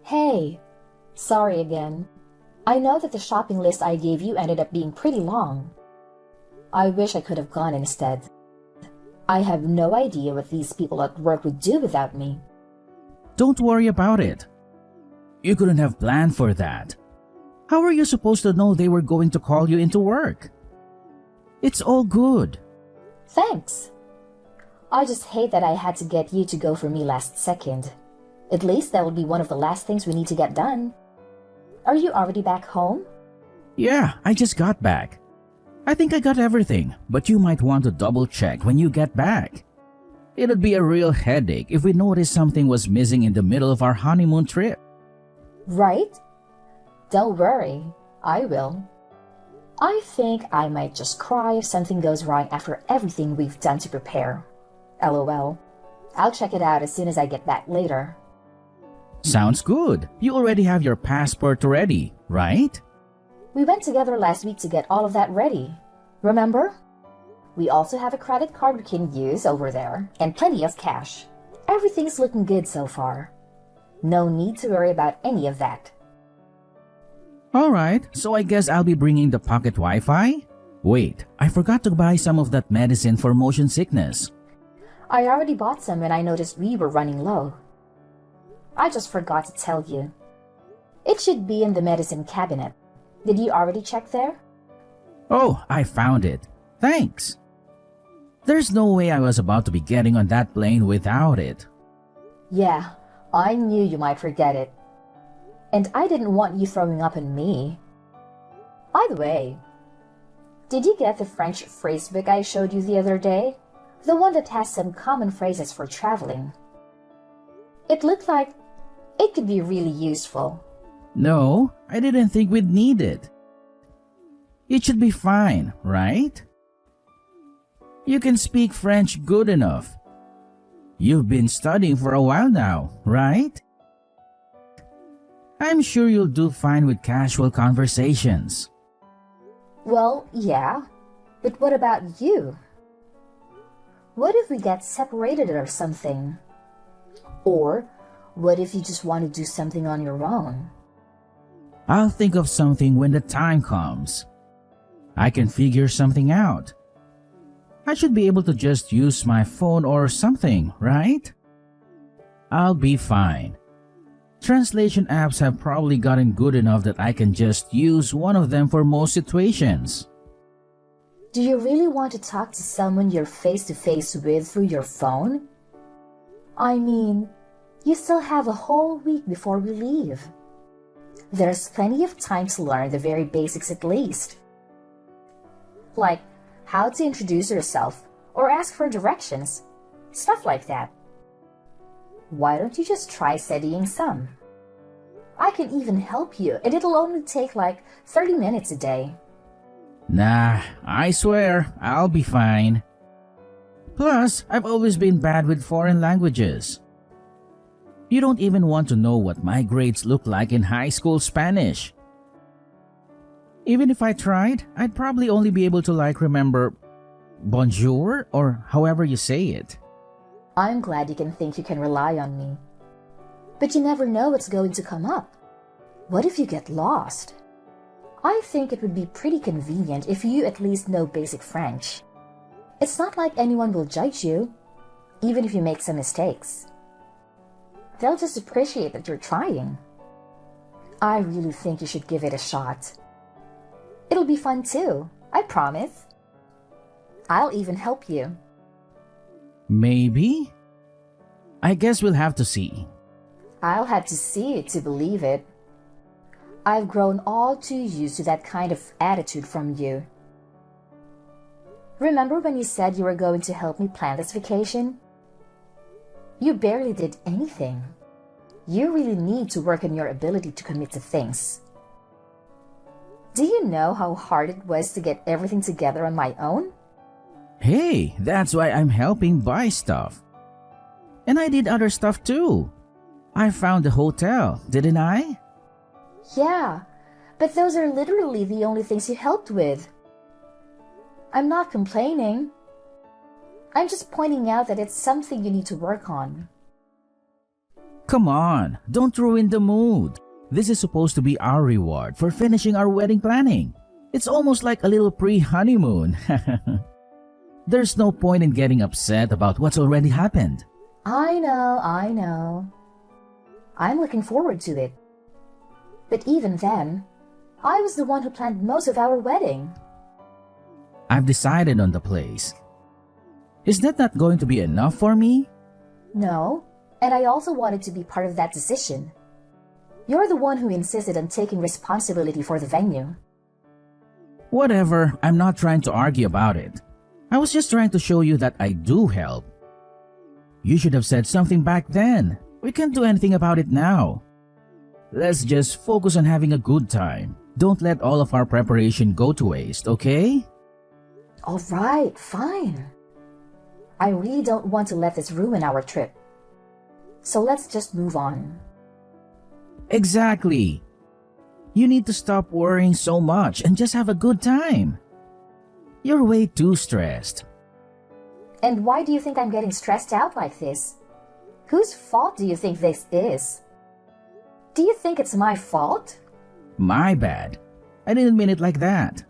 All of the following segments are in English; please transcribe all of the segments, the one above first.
Hey, sorry again. I know that the shopping list I gave you ended up being pretty long. I wish I could have gone instead. I have no idea what these people at work would do without me. Don't worry about it. You couldn't have planned for that. How were you supposed to know they were going to call you into work? It's all good. Thanks. I just hate that I had to get you to go for me last second. At least that will be one of the last things we need to get done. Are you already back home? Yeah, I just got back. I think I got everything, but you might want to double check when you get back. It'd be a real headache if we noticed something was missing in the middle of our honeymoon trip. Right? Don't worry, I will. I think I might just cry if something goes wrong after everything we've done to prepare. LOL. I'll check it out as soon as I get back later. Sounds good. You already have your passport ready, right? We went together last week to get all of that ready. Remember? We also have a credit card we can use over there, and plenty of cash. Everything's looking good so far. No need to worry about any of that. Alright, so I guess I'll be bringing the pocket Wi-Fi? Wait, I forgot to buy some of that medicine for motion sickness. I already bought some when I noticed we were running low. I just forgot to tell you. It should be in the medicine cabinet. Did you already check there? Oh, I found it. Thanks. There's no way I was about to be getting on that plane without it. Yeah, I knew you might forget it. And I didn't want you throwing up on me. By the way, did you get the French phrasebook I showed you the other day? The one that has some common phrases for traveling. It looked like it could be really useful. No, I didn't think we'd need it. It should be fine, right? You can speak French good enough. You've been studying for a while now, right? I'm sure you'll do fine with casual conversations. Well, yeah, but what about you? What if we get separated or something? Or what if you just want to do something on your own? I'll think of something when the time comes. I can figure something out. I should be able to just use my phone or something, right? I'll be fine. Translation apps have probably gotten good enough that I can just use one of them for most situations. Do you really want to talk to someone you're face to face with through your phone? I mean, you still have a whole week before we leave. There's plenty of time to learn the very basics at least. Like how to introduce yourself or ask for directions, stuff like that. Why don't you just try studying some? I can even help you, and it'll only take like 30 minutes a day. Nah, I swear, I'll be fine. Plus, I've always been bad with foreign languages. You don't even want to know what my grades look like in high school Spanish. Even if I tried, I'd probably only be able to remember bonjour or however you say it. I'm glad you can think you can rely on me. But you never know what's going to come up. What if you get lost? I think it would be pretty convenient if you at least know basic French. It's not like anyone will judge you, even if you make some mistakes. They'll just appreciate that you're trying. I really think you should give it a shot. It'll be fun too, I promise. I'll even help you. Maybe? I guess we'll have to see. I'll have to see it to believe it. I've grown all too used to that kind of attitude from you. Remember when you said you were going to help me plan this vacation? You barely did anything. You really need to work on your ability to commit to things. Do you know how hard it was to get everything together on my own? Hey, that's why I'm helping buy stuff. And I did other stuff too. I found the hotel, didn't I? Yeah, but those are literally the only things you helped with. I'm not complaining. I'm just pointing out that it's something you need to work on. Come on, don't ruin the mood. This is supposed to be our reward for finishing our wedding planning. It's almost like a little pre-honeymoon. There's no point in getting upset about what's already happened. I know. I'm looking forward to it. But even then, I was the one who planned most of our wedding. I've decided on the place. Is that not going to be enough for me? No, and I also wanted to be part of that decision. You're the one who insisted on taking responsibility for the venue. Whatever, I'm not trying to argue about it. I was just trying to show you that I do help. You should have said something back then. We can't do anything about it now. Let's just focus on having a good time. Don't let all of our preparation go to waste, okay? All right, fine. I really don't want to let this ruin our trip. So let's just move on. Exactly. You need to stop worrying so much and just have a good time. You're way too stressed. And why do you think I'm getting stressed out like this? Whose fault do you think this is? Do you think it's my fault? My bad. I didn't mean it like that.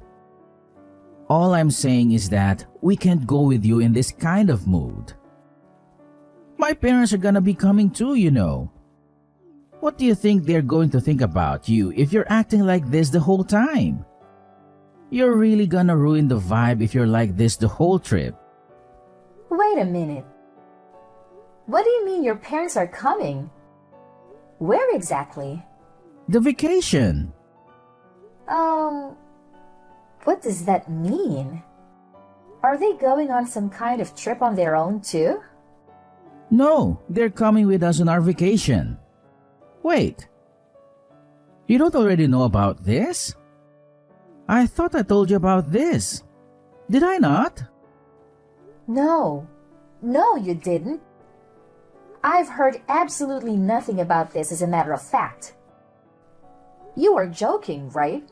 All I'm saying is that we can't go with you in this kind of mood. My parents are gonna be coming too, you know. What do you think they're going to think about you if you're acting like this the whole time? You're really gonna ruin the vibe if you're like this the whole trip. Wait a minute. What do you mean your parents are coming? Where exactly? The vacation. What does that mean? Are they going on some kind of trip on their own too? No, they're coming with us on our vacation. Wait. You don't already know about this? I thought I told you about this. Did I not? No, you didn't. I've heard absolutely nothing about this as a matter of fact. You are joking, right?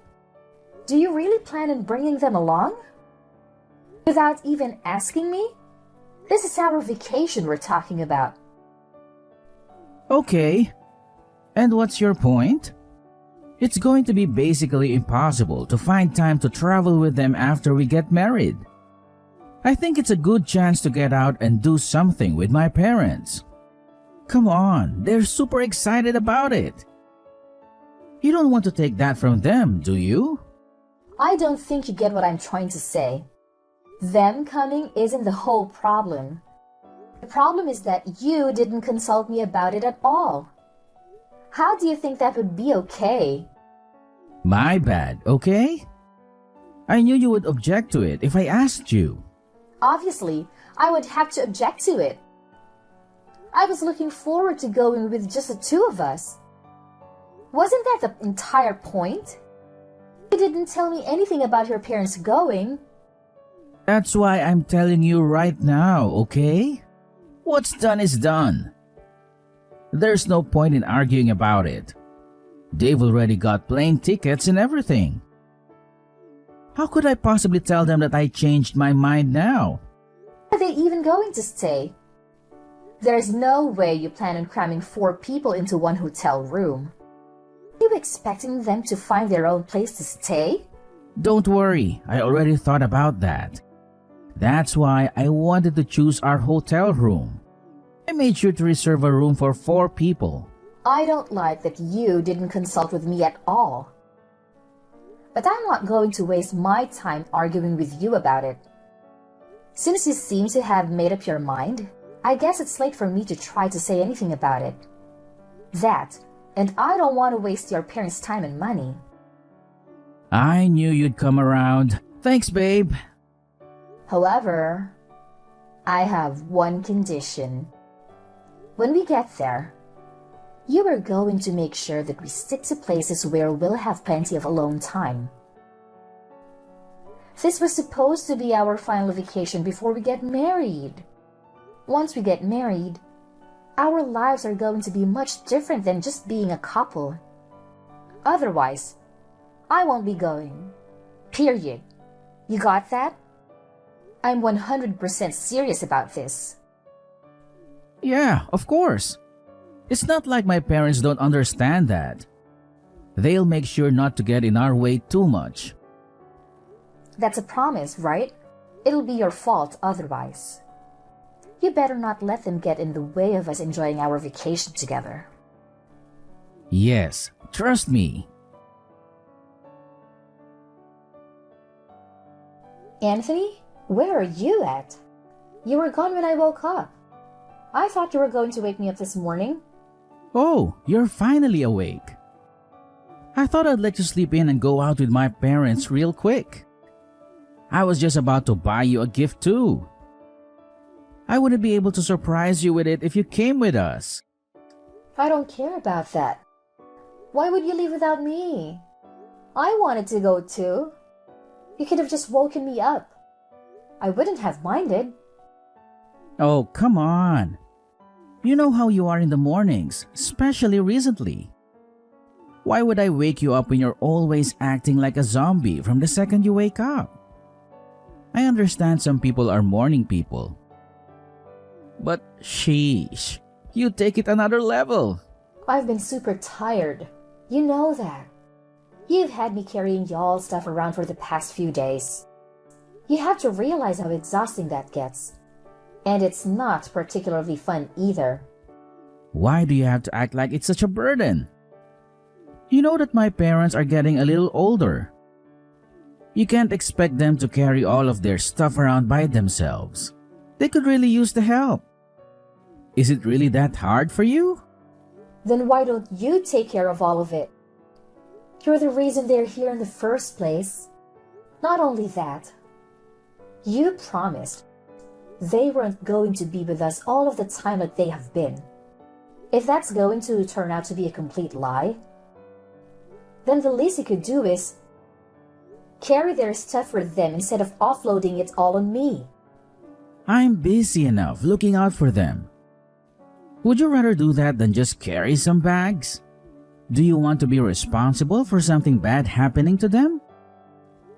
Do you really plan on bringing them along? Without even asking me? This is our vacation we're talking about. Okay. And what's your point? It's going to be basically impossible to find time to travel with them after we get married. I think it's a good chance to get out and do something with my parents. Come on, they're super excited about it. You don't want to take that from them, do you? I don't think you get what I'm trying to say. Them coming isn't the whole problem. The problem is that you didn't consult me about it at all. How do you think that would be okay? My bad, okay? I knew you would object to it if I asked you. Obviously, I would have to object to it. I was looking forward to going with just the two of us. Wasn't that the entire point? You didn't tell me anything about your parents going. That's why I'm telling you right now, okay? What's done is done. There's no point in arguing about it. They've already got plane tickets and everything. How could I possibly tell them that I changed my mind now? Are they even going to stay? There's no way you plan on cramming 4 people into one hotel room. Are you expecting them to find their own place to stay? Don't worry, I already thought about that. That's why I wanted to choose our hotel room. I made sure to reserve a room for 4 people. I don't like that you didn't consult with me at all. But I'm not going to waste my time arguing with you about it. Since you seem to have made up your mind, I guess it's late for me to try to say anything about it. That, and I don't want to waste your parents' time and money. I knew you'd come around. Thanks, babe. However, I have one condition. When we get there, you are going to make sure that we stick to places where we'll have plenty of alone time. This was supposed to be our final vacation before we get married. Once we get married, our lives are going to be much different than just being a couple. Otherwise, I won't be going. Period. You got that? I'm 100% serious about this. Yeah, of course. It's not like my parents don't understand that. They'll make sure not to get in our way too much. That's a promise, right? It'll be your fault otherwise. You better not let them get in the way of us enjoying our vacation together. Yes, trust me. Anthony, where are you at? You were gone when I woke up. I thought you were going to wake me up this morning. Oh, you're finally awake. I thought I'd let you sleep in and go out with my parents real quick. I was just about to buy you a gift too. I wouldn't be able to surprise you with it if you came with us. I don't care about that. Why would you leave without me? I wanted to go too. You could have just woken me up. I wouldn't have minded. Oh, come on. You know how you are in the mornings, especially recently. Why would I wake you up when you're always acting like a zombie from the second you wake up? I understand some people are morning people. But sheesh, you take it another level. I've been super tired. You know that. You've had me carrying y'all's stuff around for the past few days. You have to realize how exhausting that gets. And it's not particularly fun either. Why do you have to act like it's such a burden? You know that my parents are getting a little older. You can't expect them to carry all of their stuff around by themselves. They could really use the help. Is it really that hard for you? Then why don't you take care of all of it? You're the reason they're here in the first place. Not only that, you promised they weren't going to be with us all of the time like they have been. If that's going to turn out to be a complete lie, then the least you could do is carry their stuff for them instead of offloading it all on me. I'm busy enough looking out for them. Would you rather do that than just carry some bags? Do you want to be responsible for something bad happening to them?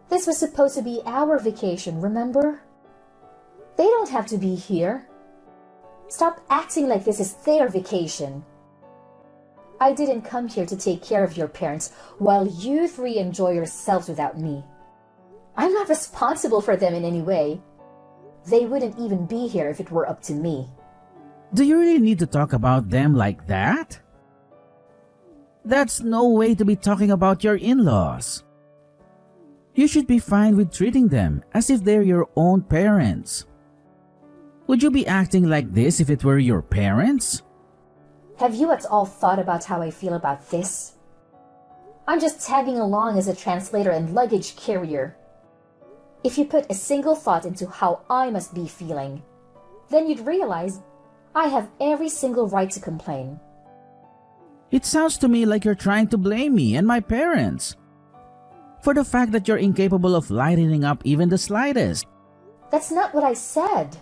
This was supposed to be our vacation, remember? They don't have to be here. Stop acting like this is their vacation. I didn't come here to take care of your parents while you three enjoy yourselves without me. I'm not responsible for them in any way. They wouldn't even be here if it were up to me. Do you really need to talk about them like that? That's no way to be talking about your in-laws. You should be fine with treating them as if they're your own parents. Would you be acting like this if it were your parents? Have you at all thought about how I feel about this? I'm just tagging along as a translator and luggage carrier. If you put a single thought into how I must be feeling, then you'd realize I have every single right to complain. It sounds to me like you're trying to blame me and my parents for the fact that you're incapable of lightening up even the slightest. That's not what I said.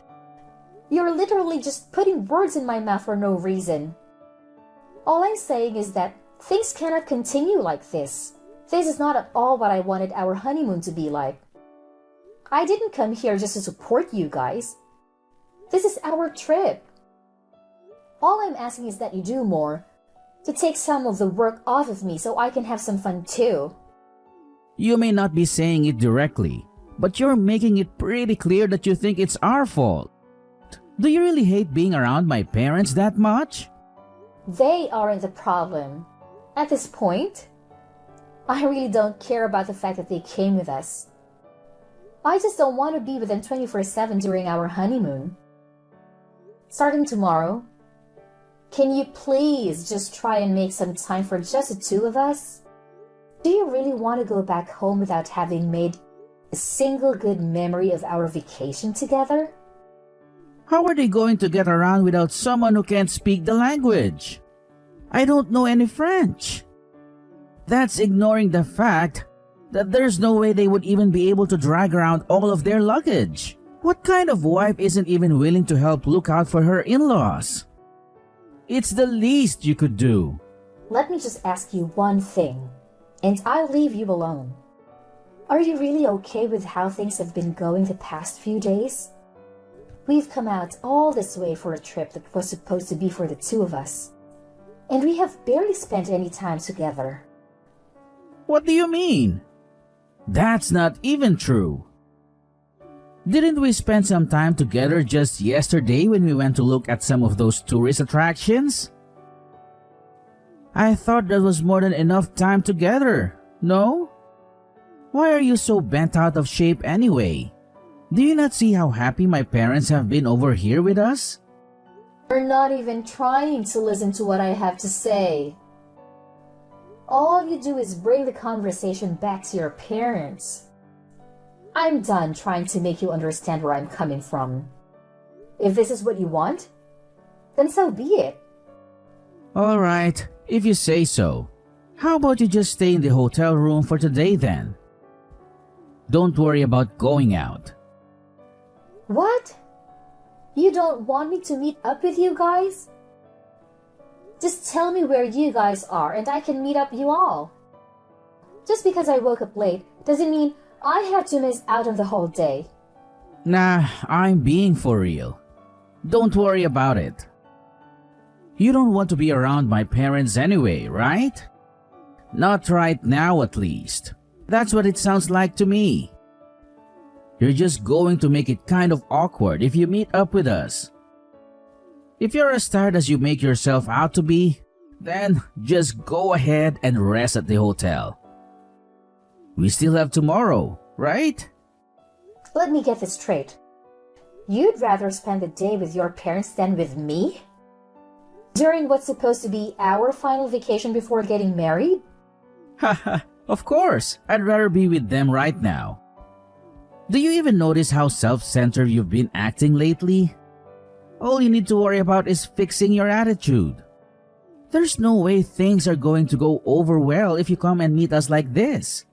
You're literally just putting words in my mouth for no reason. All I'm saying is that things cannot continue like this. This is not at all what I wanted our honeymoon to be like. I didn't come here just to support you guys. This is our trip. All I'm asking is that you do more, to take some of the work off of me so I can have some fun too. You may not be saying it directly, but you're making it pretty clear that you think it's our fault. Do you really hate being around my parents that much? They aren't the problem. At this point, I really don't care about the fact that they came with us. I just don't want to be with them 24/7 during our honeymoon. Starting tomorrow, can you please just try and make some time for just the two of us? Do you really want to go back home without having made a single good memory of our vacation together? How are they going to get around without someone who can't speak the language? I don't know any French. That's ignoring the fact that there's no way they would even be able to drag around all of their luggage. What kind of wife isn't even willing to help look out for her in-laws? It's the least you could do. Let me just ask you one thing, and I'll leave you alone. Are you really okay with how things have been going the past few days? We've come out all this way for a trip that was supposed to be for the two of us. And we have barely spent any time together. What do you mean? That's not even true. Didn't we spend some time together just yesterday when we went to look at some of those tourist attractions? I thought that was more than enough time together, no? Why are you so bent out of shape anyway? Do you not see how happy my parents have been over here with us? You're not even trying to listen to what I have to say. All you do is bring the conversation back to your parents. I'm done trying to make you understand where I'm coming from. If this is what you want, then so be it. All right, if you say so. How about you just stay in the hotel room for today then? Don't worry about going out. What? You don't want me to meet up with you guys? Just tell me where you guys are and I can meet up you all. Just because I woke up late doesn't mean I have to miss out on the whole day. Nah, I'm being for real. Don't worry about it. You don't want to be around my parents anyway, right? Not right now at least. That's what it sounds like to me. You're just going to make it kind of awkward if you meet up with us. If you're as tired as you make yourself out to be, then just go ahead and rest at the hotel. We still have tomorrow, right? Let me get this straight. You'd rather spend the day with your parents than with me? During what's supposed to be our final vacation before getting married? Haha, of course, I'd rather be with them right now. Do you even notice how self-centered you've been acting lately? All you need to worry about is fixing your attitude. There's no way things are going to go over well if you come and meet us like this.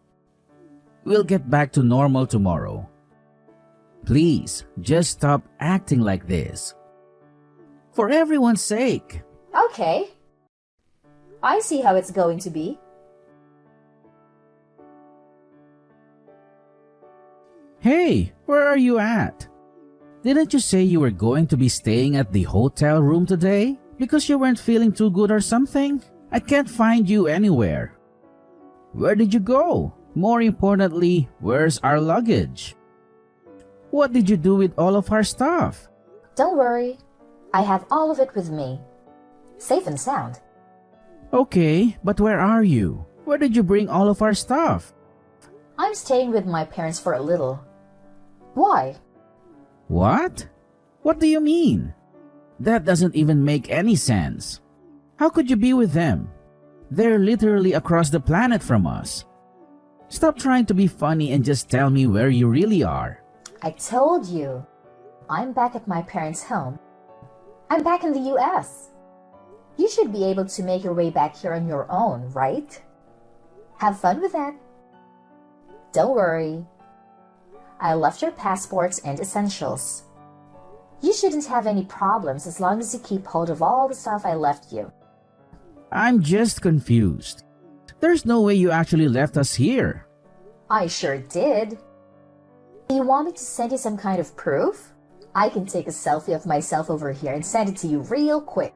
We'll get back to normal tomorrow. Please, just stop acting like this. For everyone's sake. Okay. I see how it's going to be. Hey, where are you at? Didn't you say you were going to be staying at the hotel room today? Because you weren't feeling too good or something? I can't find you anywhere. Where did you go? More importantly, where's our luggage? What did you do with all of our stuff? Don't worry. I have all of it with me. Safe and sound. Okay, but where are you? Where did you bring all of our stuff? I'm staying with my parents for a little. Why? What? What do you mean? That doesn't even make any sense. How could you be with them? They're literally across the planet from us. Stop trying to be funny and just tell me where you really are. I told you. I'm back at my parents' home. I'm back in the US. You should be able to make your way back here on your own, right? Have fun with that. Don't worry. I left your passports and essentials. You shouldn't have any problems as long as you keep hold of all the stuff I left you. I'm just confused. There's no way you actually left us here. I sure did. You want me to send you some kind of proof? I can take a selfie of myself over here and send it to you real quick.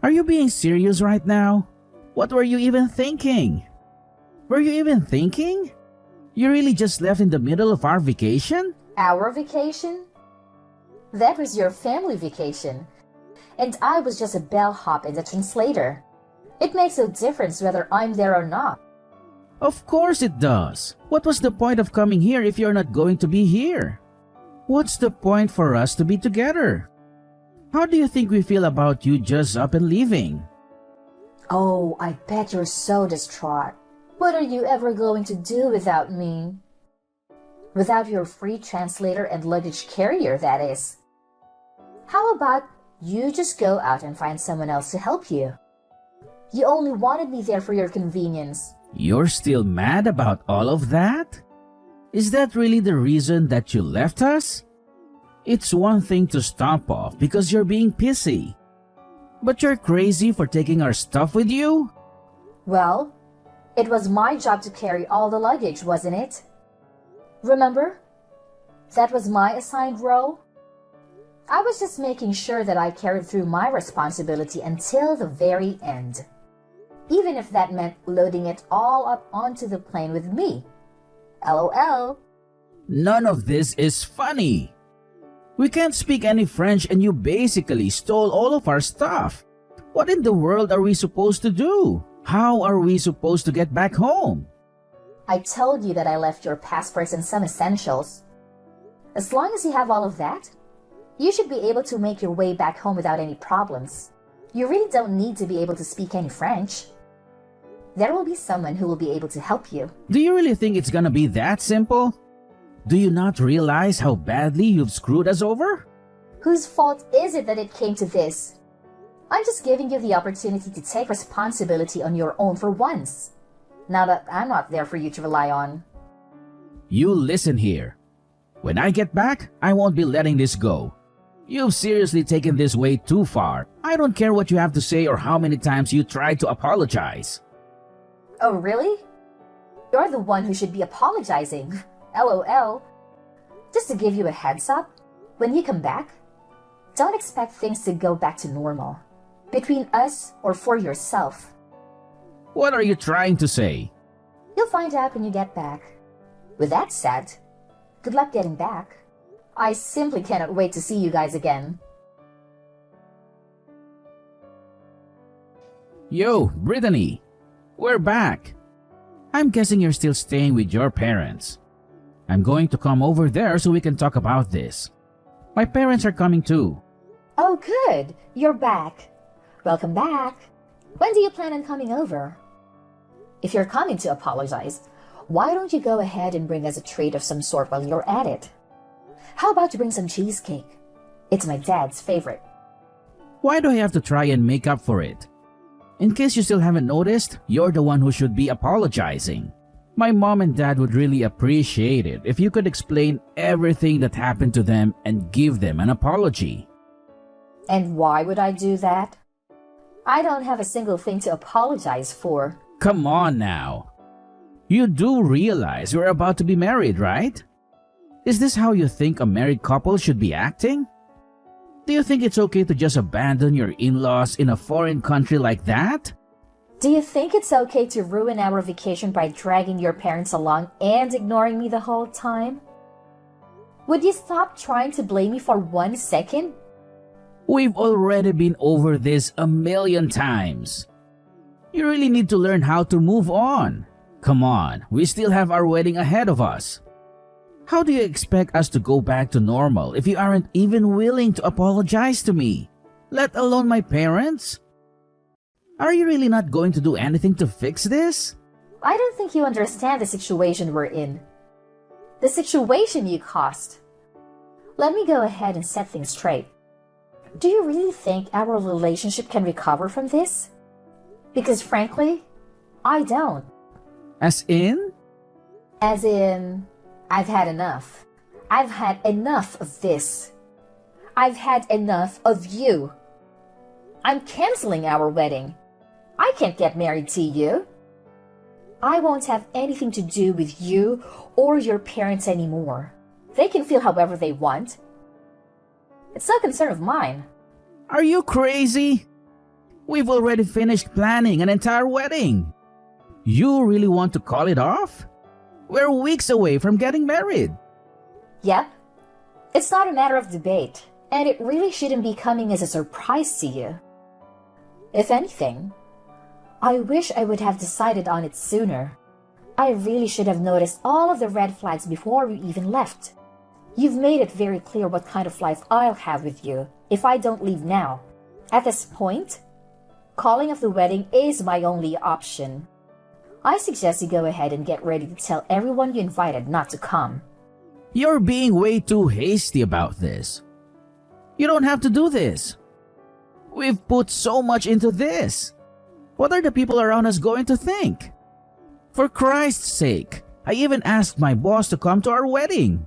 Are you being serious right now? What were you even thinking? Were you even thinking? You really just left in the middle of our vacation? Our vacation? That was your family vacation. And I was just a bellhop and a translator. It makes no difference whether I'm there or not. Of course it does. What was the point of coming here if you're not going to be here? What's the point for us to be together? How do you think we feel about you just up and leaving? Oh, I bet you're so distraught. What are you ever going to do without me? Without your free translator and luggage carrier, that is. How about you just go out and find someone else to help you? You only wanted me there for your convenience. You're still mad about all of that? Is that really the reason that you left us? It's one thing to stomp off because you're being pissy. But you're crazy for taking our stuff with you? Well, it was my job to carry all the luggage, wasn't it? Remember? That was my assigned role. I was just making sure that I carried through my responsibility until the very end. Even if that meant loading it all up onto the plane with me. LOL. None of this is funny. We can't speak any French and you basically stole all of our stuff. What in the world are we supposed to do? How are we supposed to get back home? I told you that I left your passports and some essentials. As long as you have all of that, you should be able to make your way back home without any problems. You really don't need to be able to speak any French. There will be someone who will be able to help you. Do you really think it's gonna be that simple? Do you not realize how badly you've screwed us over? Whose fault is it that it came to this? I'm just giving you the opportunity to take responsibility on your own for once. Now that I'm not there for you to rely on. You listen here. When I get back, I won't be letting this go. You've seriously taken this way too far. I don't care what you have to say or how many times you tried to apologize. Oh, really? You're the one who should be apologizing. LOL. Just to give you a heads up, when you come back, don't expect things to go back to normal. Between us or for yourself. What are you trying to say? You'll find out when you get back. With that said, good luck getting back. I simply cannot wait to see you guys again. Yo, Brittany. We're back. I'm guessing you're still staying with your parents. I'm going to come over there so we can talk about this. My parents are coming too. Oh, good. You're back. Welcome back. When do you plan on coming over? If you're coming to apologize, why don't you go ahead and bring us a treat of some sort while you're at it? How about you bring some cheesecake? It's my dad's favorite. Why do I have to try and make up for it? In case you still haven't noticed, you're the one who should be apologizing. My mom and dad would really appreciate it if you could explain everything that happened to them and give them an apology. And why would I do that? I don't have a single thing to apologize for. Come on now. You do realize you're about to be married, right? Is this how you think a married couple should be acting? Do you think it's okay to just abandon your in-laws in a foreign country like that? Do you think it's okay to ruin our vacation by dragging your parents along and ignoring me the whole time? Would you stop trying to blame me for 1 second? We've already been over this a million times. You really need to learn how to move on. Come on, we still have our wedding ahead of us. How do you expect us to go back to normal if you aren't even willing to apologize to me, let alone my parents? Are you really not going to do anything to fix this? I don't think you understand the situation we're in. The situation you caused. Let me go ahead and set things straight. Do you really think our relationship can recover from this? Because frankly, I don't. As in? As in, I've had enough. I've had enough of this. I've had enough of you. I'm canceling our wedding. I can't get married to you. I won't have anything to do with you or your parents anymore. They can feel however they want. It's no concern of mine. Are you crazy? We've already finished planning an entire wedding. You really want to call it off? We're weeks away from getting married. Yep. It's not a matter of debate, and it really shouldn't be coming as a surprise to you. If anything, I wish I would have decided on it sooner. I really should have noticed all of the red flags before we even left. You've made it very clear what kind of life I'll have with you if I don't leave now. At this point, calling off the wedding is my only option. I suggest you go ahead and get ready to tell everyone you invited not to come. You're being way too hasty about this. You don't have to do this. We've put so much into this. What are the people around us going to think? For Christ's sake, I even asked my boss to come to our wedding.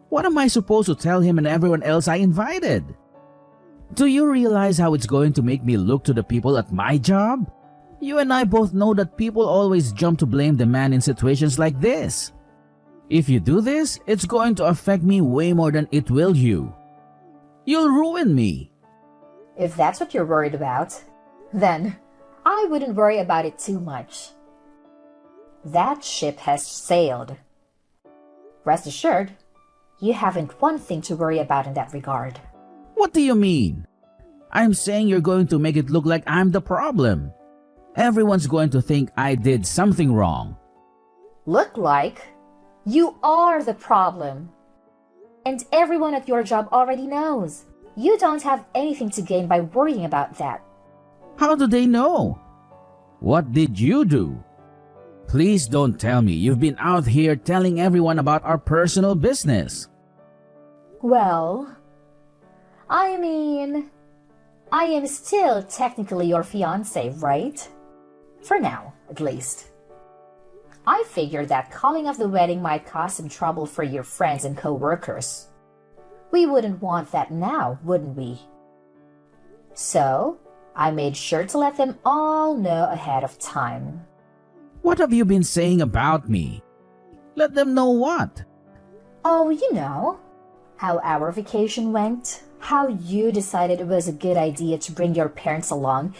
What am I supposed to tell him and everyone else I invited? Do you realize how it's going to make me look to the people at my job? You and I both know that people always jump to blame the man in situations like this. If you do this, it's going to affect me way more than it will you. You'll ruin me. If that's what you're worried about, then I wouldn't worry about it too much. That ship has sailed. Rest assured, you haven't one thing to worry about in that regard. What do you mean? I'm saying you're going to make it look like I'm the problem. Everyone's going to think I did something wrong. Look like you are the problem. And everyone at your job already knows. You don't have anything to gain by worrying about that. How do they know? What did you do? Please don't tell me you've been out here telling everyone about our personal business. Well, I mean, I am still technically your fiancé, right? For now, at least. I figured that calling off the wedding might cause some trouble for your friends and co-workers. We wouldn't want that now, wouldn't we? So, I made sure to let them all know ahead of time. What have you been saying about me? Let them know what? Oh, you know, how our vacation went, how you decided it was a good idea to bring your parents along,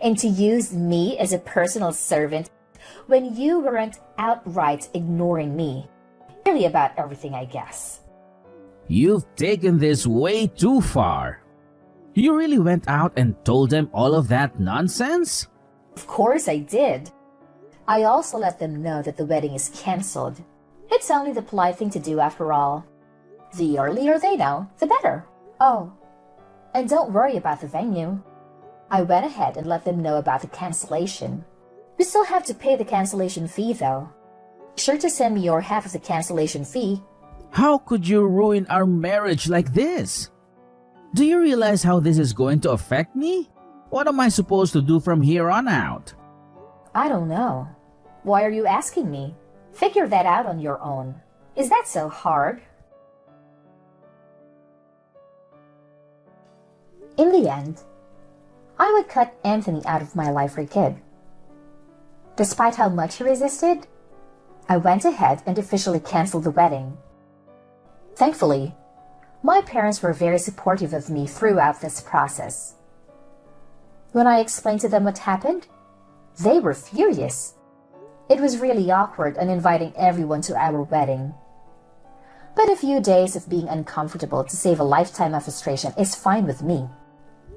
and to use me as a personal servant when you weren't outright ignoring me. Really about everything, I guess. You've taken this way too far. You really went out and told them all of that nonsense? Of course I did. I also let them know that the wedding is cancelled. It's only the polite thing to do after all. The earlier they know, the better. Oh, and don't worry about the venue. I went ahead and let them know about the cancellation. We still have to pay the cancellation fee though. Be sure to send me your half of the cancellation fee. How could you ruin our marriage like this? Do you realize how this is going to affect me? What am I supposed to do from here on out? I don't know. Why are you asking me? Figure that out on your own. Is that so hard? In the end, I would cut Anthony out of my life for a kid. Despite how much he resisted, I went ahead and officially canceled the wedding. Thankfully, my parents were very supportive of me throughout this process. When I explained to them what happened, they were furious. It was really awkward and inviting everyone to our wedding. But a few days of being uncomfortable to save a lifetime of frustration is fine with me.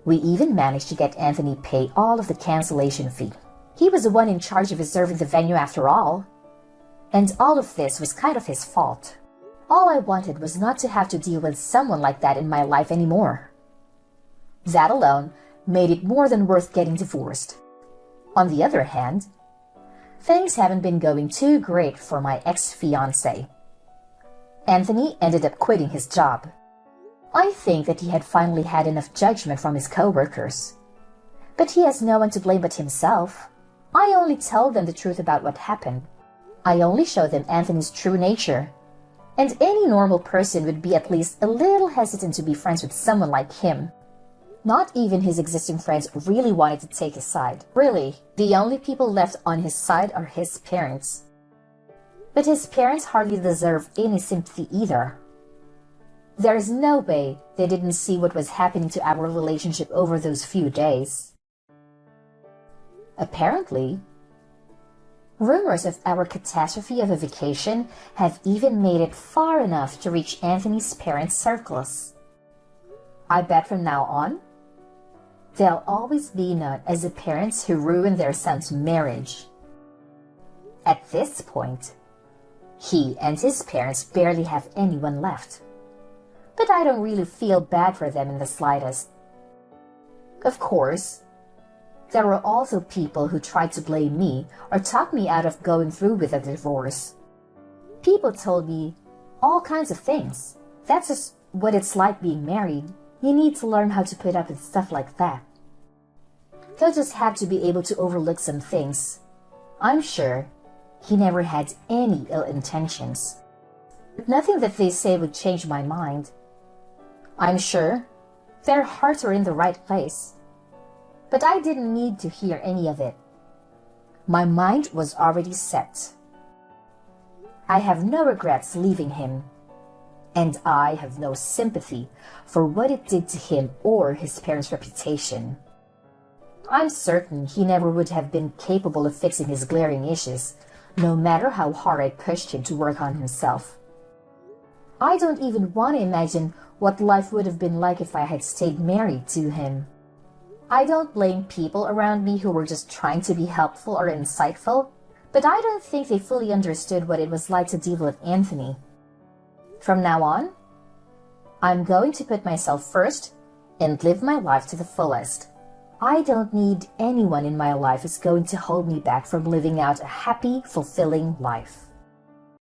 We even managed to get Anthony pay all of the cancellation fee. He was the one in charge of reserving the venue after all. And all of this was kind of his fault. All I wanted was not to have to deal with someone like that in my life anymore. That alone made it more than worth getting divorced. On the other hand, things haven't been going too great for my ex-fiancé. Anthony ended up quitting his job. I think that he had finally had enough judgment from his co-workers. But he has no one to blame but himself. I only tell them the truth about what happened. I only show them Anthony's true nature. And any normal person would be at least a little hesitant to be friends with someone like him. Not even his existing friends really wanted to take his side. Really, the only people left on his side are his parents. But his parents hardly deserve any sympathy either. There is no way they didn't see what was happening to our relationship over those few days. Apparently, rumors of our catastrophe of a vacation have even made it far enough to reach Anthony's parents' circles. I bet from now on, they'll always be known as the parents who ruined their son's marriage. At this point, he and his parents barely have anyone left. But I don't really feel bad for them in the slightest. Of course, there were also people who tried to blame me or talk me out of going through with a divorce. People told me all kinds of things. That's just what it's like being married. You need to learn how to put up with stuff like that. They'll just have to be able to overlook some things. I'm sure he never had any ill intentions. But nothing that they say would change my mind. I'm sure their hearts were in the right place. But I didn't need to hear any of it. My mind was already set. I have no regrets leaving him. and I have no sympathy for what it did to him or his parents' reputation. I'm certain he never would have been capable of fixing his glaring issues, no matter how hard I pushed him to work on himself. I don't even want to imagine what life would have been like if I had stayed married to him. I don't blame people around me who were just trying to be helpful or insightful, but I don't think they fully understood what it was like to deal with Anthony. From now on, I'm going to put myself first and live my life to the fullest. I don't need anyone in my life who's going to hold me back from living out a happy, fulfilling life.